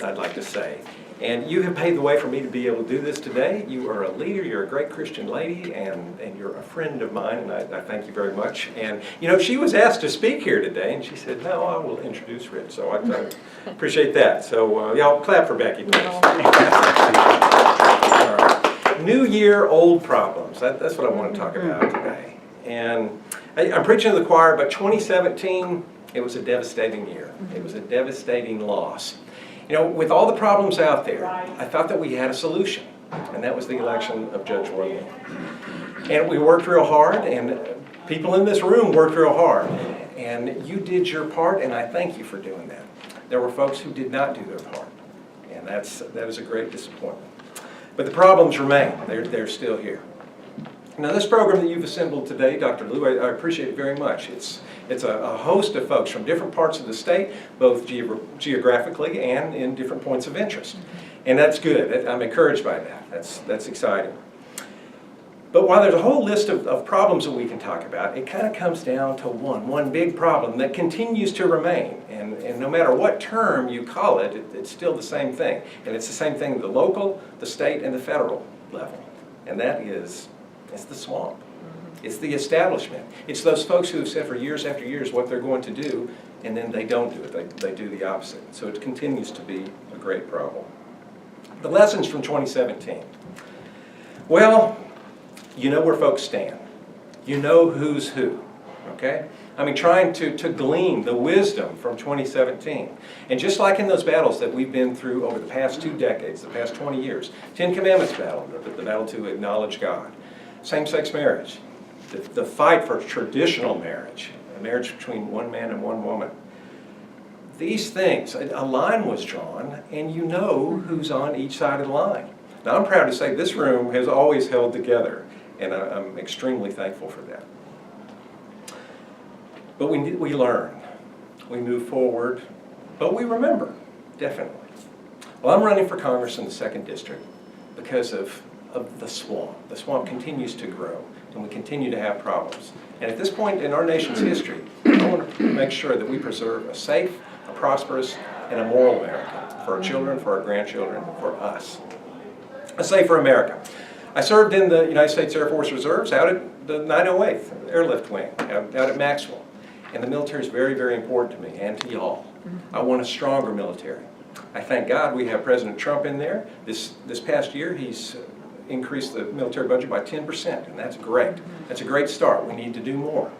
I'd like to say. And you have paved the way for me to be able to do this today. You are a leader, you're a great Christian lady, and you're a friend of mine, and I thank you very much. And you know, she was asked to speak here today, and she said, no, I will introduce Rich. So I appreciate that. So y'all clap for Becky, please. All right. New year, old problems. That's what I want to talk about today. And I'm preaching to the choir, but 2017, it was a devastating year. It was a devastating loss. You know, with all the problems out there, I thought that we had a solution, and that was the election of Judge Worthy. And we worked real hard, and people in this room worked real hard, and you did your part, and I thank you for doing that. There were folks who did not do their part, and that is a great disappointment. But the problems remain. They're still here. Now, this program that you've assembled today, Dr. Lou, I appreciate it very much. It's a host of folks from different parts of the state, both geographically and in different points of interest. And that's good. I'm encouraged by that. That's exciting. But while there's a whole list of problems that we can talk about, it kind of comes down to one big problem that continues to remain. And no matter what term you call it, it's still the same thing. And it's the same thing at the local, the state, and the federal level. And that is, it's the swamp. It's the establishment. It's those folks who have said for years after years what they're going to do, and then they don't do it. They do the opposite. So it continues to be a great problem. The lessons from 2017. Well, you know where folks stand. You know who's who, okay? I mean, trying to glean the wisdom from 2017. And just like in those battles that we've been through over the past 2 decades, the past 20 years, 10 Commandments battle, the battle to acknowledge God, same-sex marriage, the fight for traditional marriage, a marriage between one man and one woman. These things, a line was drawn, and you know who's on each side of the line. Now, I'm proud to say this room has always held together, and I'm extremely thankful for that. But we learn, we move forward, but we remember, definitely. Well, I'm running for Congress in the 2nd District because of the swamp. The swamp continues to grow, and we continue to have problems. And at this point in our nation's history, I want to make sure that we preserve a safe, a prosperous, and a moral America for our children, for our grandchildren, for us. A safer America. I served in the United States Air Force Reserves out at the 908th Airlift Wing, out at Maxwell. And the military is very, very important to me and to y'all. I want a stronger military. I thank God we have President Trump in there. This past year, he's increased the military budget by 10%, and that's great. That's a great start. We need to do more.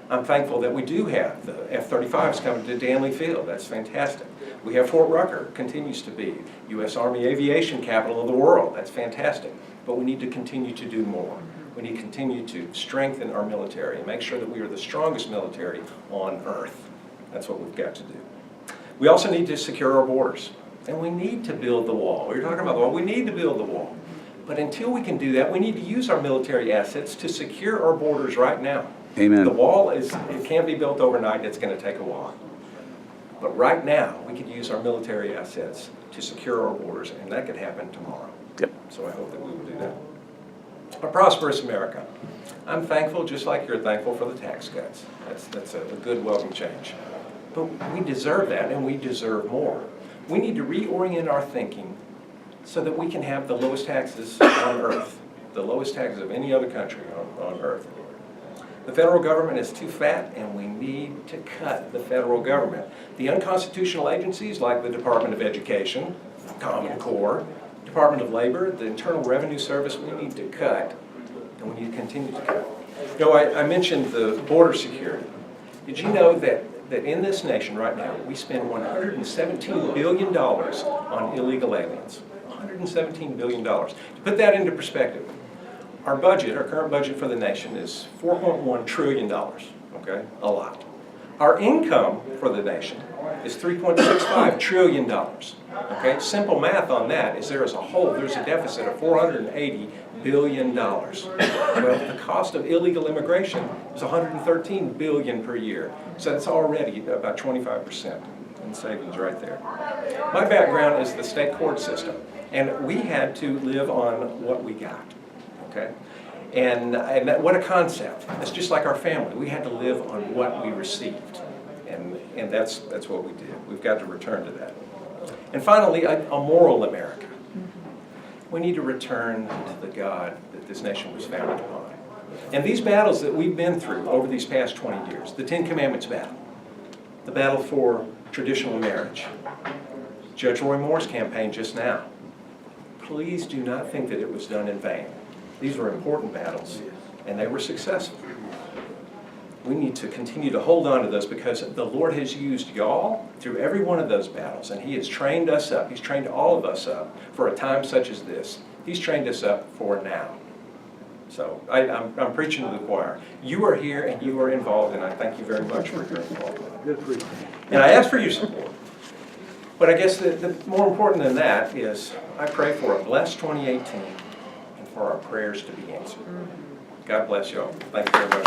I'm thankful that we do have the F-35s coming to Danley Field. That's fantastic. We have Fort Rucker, continues to be U.S. Army aviation capital of the world. That's fantastic. But we need to continue to do more. We need to continue to strengthen our military and make sure that we are the strongest military on earth. That's what we've got to do. We also need to secure our borders. And we need to build the wall. We were talking about the wall. We need to build the wall. But until we can do that, we need to use our military assets to secure our borders right now. Amen. The wall it can't be built overnight. It's going to take a while. But right now, we could use our military assets to secure our borders, and that could happen tomorrow. Yep. So I hope that we will do that. A prosperous America. I'm thankful, just like you're thankful, for the tax cuts. That's a good, welcome change. But we deserve that, and we deserve more. We need to reorient our thinking so that we can have the lowest taxes on earth, the lowest taxes of any other country on earth. The federal government is too fat, and we need to cut the federal government. The unconstitutional agencies like the Department of Education, Common Core, Department of Labor, the Internal Revenue Service, we need to cut, and we need to continue to cut. You know, I mentioned the border security. Did you know that in this nation right now, we spend $117 billion on illegal aliens? $117 billion. To put that into perspective, our current budget for the nation is $4.1 trillion, okay? A lot. Our income for the nation is $3.65 trillion, okay? Simple math on that is there's a deficit of $480 billion. Well, the cost of illegal immigration is $113 billion per year. So that's already about 25% in savings right there. My background is the state court system, and we had to live on what we got, okay? And what a concept. It's just like our family. We had to live on what we received. And that's what we did. We've got to return to that. And finally, a moral America. We need to return to the God that this nation was founded upon. And these battles that we've been through over these past 20 years, the Ten Commandments battle, the battle for traditional marriage, Judge Roy Moore's campaign just now, please do not think that it was done in vain. These were important battles, and they were successful. We need to continue to hold on to those because the Lord has used y'all through every one of those battles, and He has trained us up. He's trained all of us up for a time such as this. He's trained us up for now. So I'm preaching to the choir. You are here and you are involved, and I thank you very much for your involvement. And I ask for your support. But I guess the more important than that is I pray for a blessed 2018 and for our prayers to be answered. God bless y'all. Thank you very much.